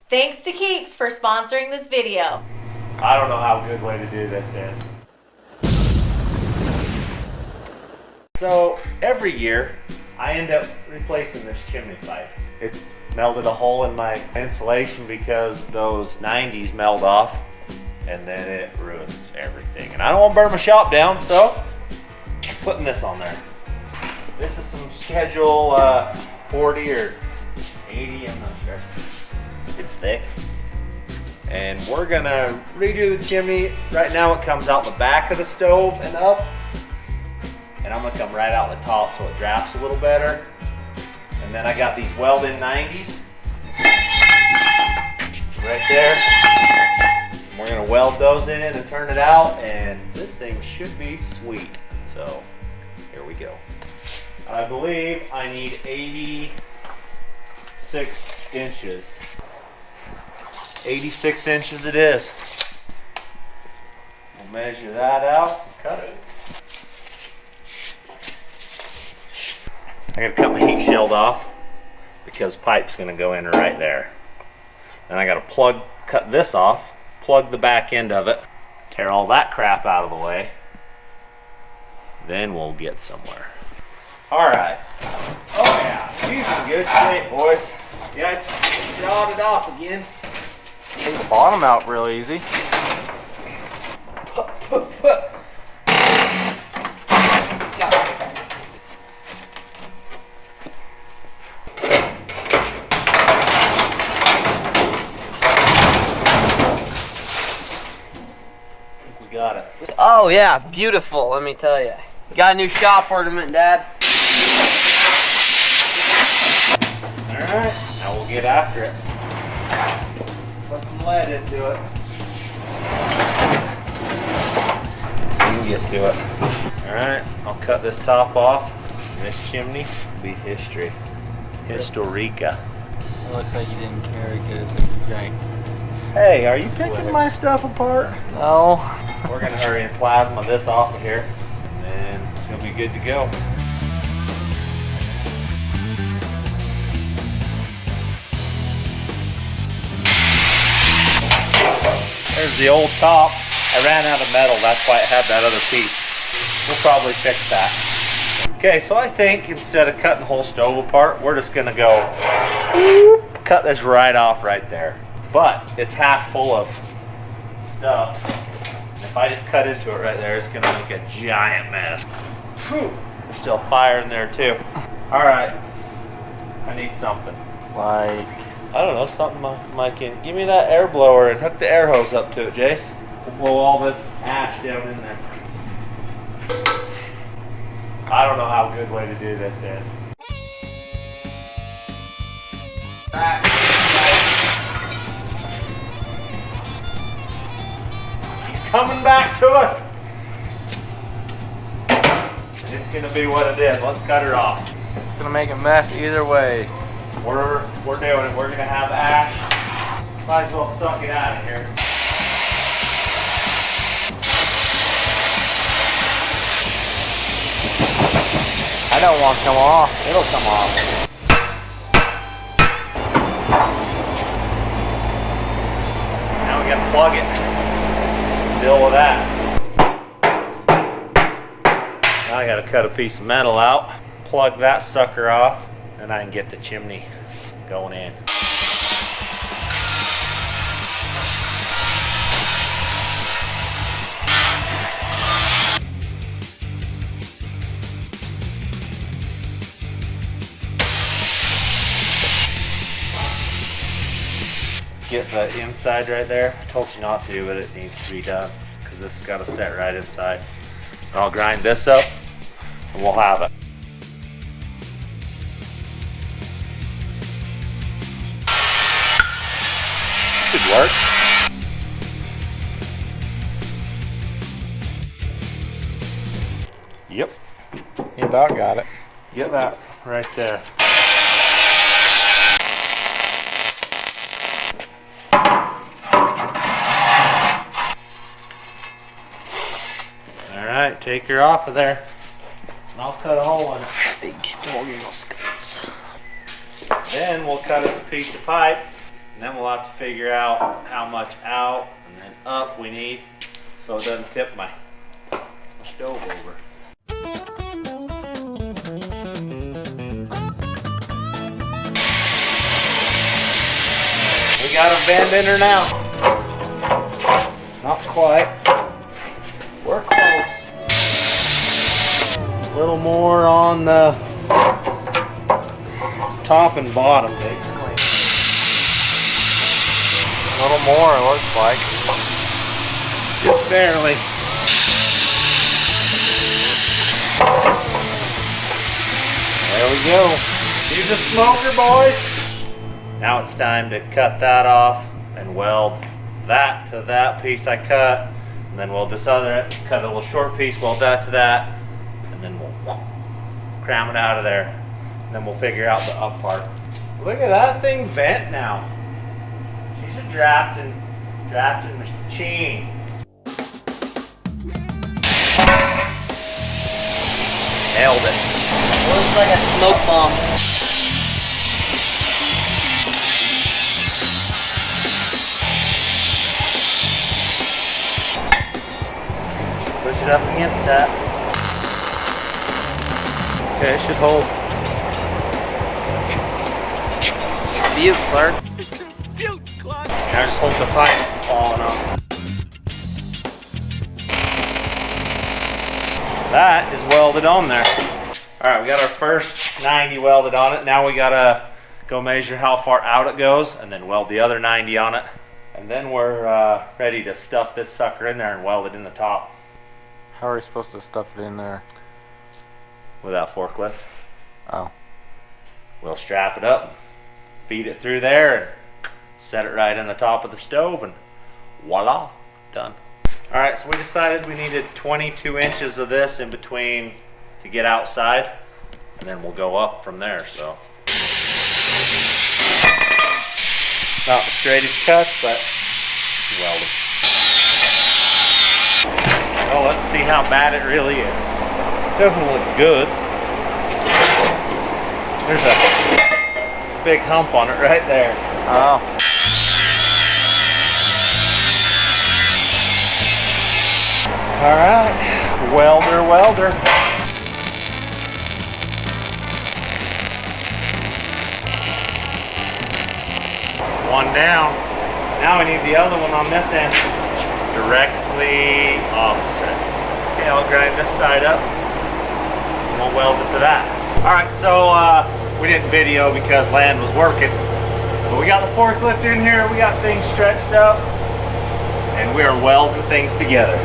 Thanks to Keeps for sponsoring this video. I don't know how good way to do this is. So every year I end up replacing this chimney pipe. It melted a hole in my insulation because those 90s melt off and then it ruins everything. And I don't want to burn my shop down, so I'm putting this on there. This is some schedule 40 or 80, I'm not sure. It's thick. And we're gonna redo the chimney. Right now it comes out the back of the stove and up. And I'm gonna come right out the top so it drafts a little better. And then I got these Welding 90s right there. And we're gonna weld those in and turn it out, and this thing should be sweet. So here we go. I believe I need 86 inches. 86 inches it is. We'll measure that out and cut it. I gotta cut my heat shield off because pipe's gonna go in right there. Then I gotta cut this off, plug the back end of it, tear all that crap out of the way. Then we'll get somewhere. All right. Oh yeah, she's in good shape, boys. Yeah, I jawed it off again. Take the bottom out real easy. We got it. Oh yeah, beautiful, let me tell you. Got a new shop ornament, Dad. Alright, now we'll get after it. Put some lead into it. We can get to it. Alright, I'll cut this top off. This chimney will be history. Historica. It looks like you didn't carry good when you drank. Hey, are you picking my stuff apart? No. We're gonna hurry and plasma this off of here, and then it'll be good to go. There's the old top. I ran out of metal, that's why it had that other piece. We'll probably fix that. Okay, so I think instead of cutting the whole stove apart, we're just gonna go cut this right off right there. But it's half full of stuff. If I just cut into it right there, it's gonna make a giant mess. Whew. There's still fire in there too. All right, I need something. Like, I don't know, something Mike can. Give me that air blower and hook the air hose up to it, Jace. We'll blow all this ash down in there. I don't know how good way to do this is. He's coming back to us. It's gonna be what it is. Let's cut her off. it's gonna make a mess either way. We're doing it. We're gonna have ash. Might as well suck it out of here. I don't want to come off. It'll come off. Now we gotta plug it. Deal with that. Now I gotta cut a piece of metal out, plug that sucker off, and I can get the chimney going in. Get the inside right there. I told you not to, but it needs to be done because this has got to set right inside. And I'll grind this up and we'll have it. Should work. Yep. You about got it. Get that right there. Alright, take her off of there. And I'll cut a hole in it. Big dog in those scopes. Then we'll cut us a piece of pipe And then we'll have to figure out how much out and then up we need so it doesn't tip my stove over. We got a bend in her now. Not quite. We're close. A little more on the top and bottom, basically. A little more, it looks like. Just barely. There we go. Use a smoker, boys. Now it's time to cut that off and weld that to that piece I cut. And then weld this other, cut a little short piece, weld that to that. And then we'll cram it out of there. And then we'll figure out the up part. Look at that thing vent now. She's a drafting machine. Nailed it. Looks like a smoke bomb. Push it up against that. Okay, it should hold. Beaut, Clark. Now just hold the pipe falling off. That is welded on there. Alright, we got our first 90 welded on it. Now we gotta go measure how far out it goes and then weld the other 90 on it. And then we're ready to stuff this sucker in there and weld it in the top. How are we supposed to stuff it in there? Without forklift. Oh. We'll strap it up, feed it through there, and set it right on the top of the stove, and voila, done. Alright, so we decided we needed 22 inches of this in between to get outside, and then we'll go up from there, so. Not the straightest cut, but welded. Oh, let's see how bad it really is. Doesn't look good. There's a big hump on it right there. Oh. Alright, welder. One down. Now we need the other one on this end. Directly opposite. Okay, I'll grind this side up and we'll weld it to that. Alright, so we didn't video because Land was working. But we got the forklift in here, we got things stretched up, and we are welding things together.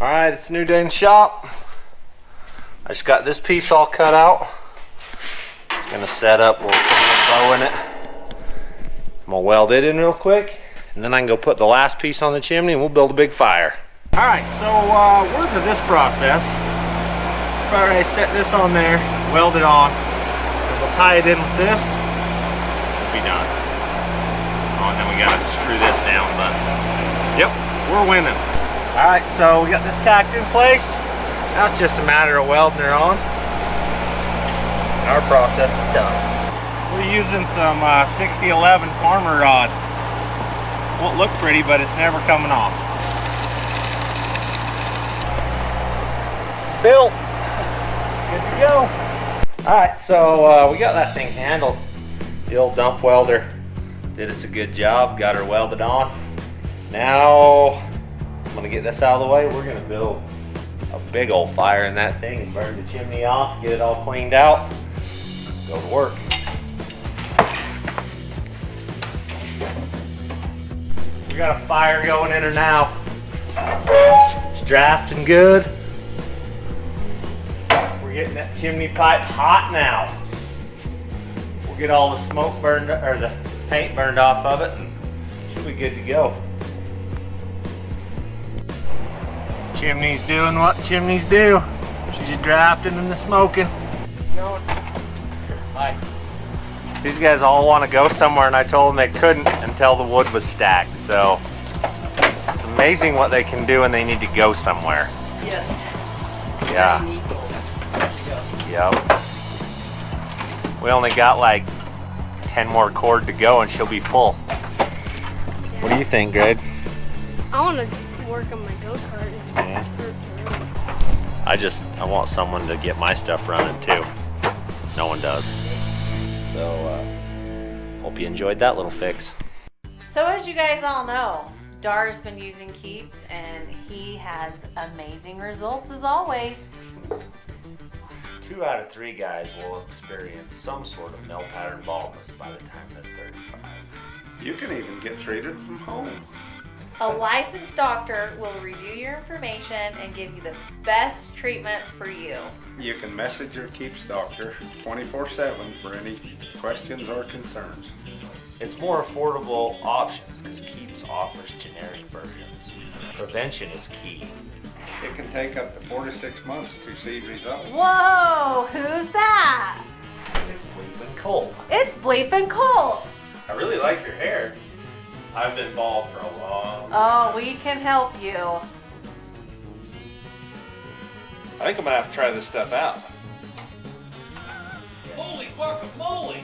Alright, it's a new day in the shop. I just got this piece all cut out. It's gonna set up, we'll put a bow in it. I'm gonna weld it in real quick, and then I can go put the last piece on the chimney and we'll build a big fire. Alright, so we're to this process. Alright, set this on there, weld it on. We'll tie it in with this, we'll be done. Oh, and then we gotta screw this down, but yep, we're winning. Alright, so we got this tacked in place. Now it's just a matter of welding her on. And our process is done. We're using some 6011 farmer rod. Won't look pretty, but it's never coming off. Built. Good to go. Alright, so we got that thing handled. The old dump welder did us a good job. Got her welded on. Now I'm gonna get this out of the way. We're gonna build a big old fire in that thing and burn the chimney off, get it all cleaned out, go to work. We got a fire going in her now. It's drafting good. We're getting that chimney pipe hot now. We'll get all the smoke burned, or the paint burned off of it, and she'll be good to go. Chimney's doing what chimneys do. She's a drafting and the smoking. Hi. These guys all want to go somewhere, and I told them they couldn't until the wood was stacked. So it's amazing what they can do when they need to go somewhere. Yes. Yeah. Green Eagle. Good to go. Yep. We only got like 10 more cord to go and she'll be full. What do you think, Greg? I want to work on my go-kart. Yeah. I want someone to get my stuff running too. No one does. So, hope you enjoyed that little fix. So as you guys all know, Dar's been using Keeps and he has amazing results as always. 2 out of 3 guys will experience some sort of melt pattern baldness by the time they're 35. You can even get treated from home. A licensed doctor will review your information and give you the best treatment for you. You can message your Keeps doctor 24/7 for any questions or concerns. It's more affordable options because Keeps offers generic versions. Prevention is key. It can take up to 4 to 6 months to see results. Whoa, who's that? It's bleeping cold. It's bleeping cold. I really like your hair. I've been bald for a long time. Oh, we can help you. I think I'm gonna have to try this stuff out. Holy guacamole!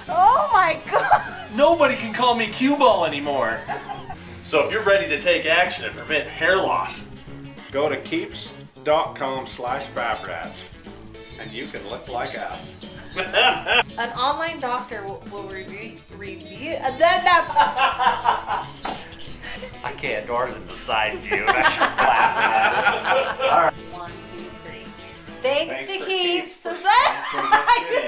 Oh my God. Nobody can call me cue ball anymore. So if you're ready to take action and prevent hair loss, Go to keeps.com/fabricate and you can look like us. An online doctor will review. I can't. Doors in the side view. And I should laugh at it. All right. 1, 2, 3. Thanks to for Keeps. Keeps for sponsoring this video.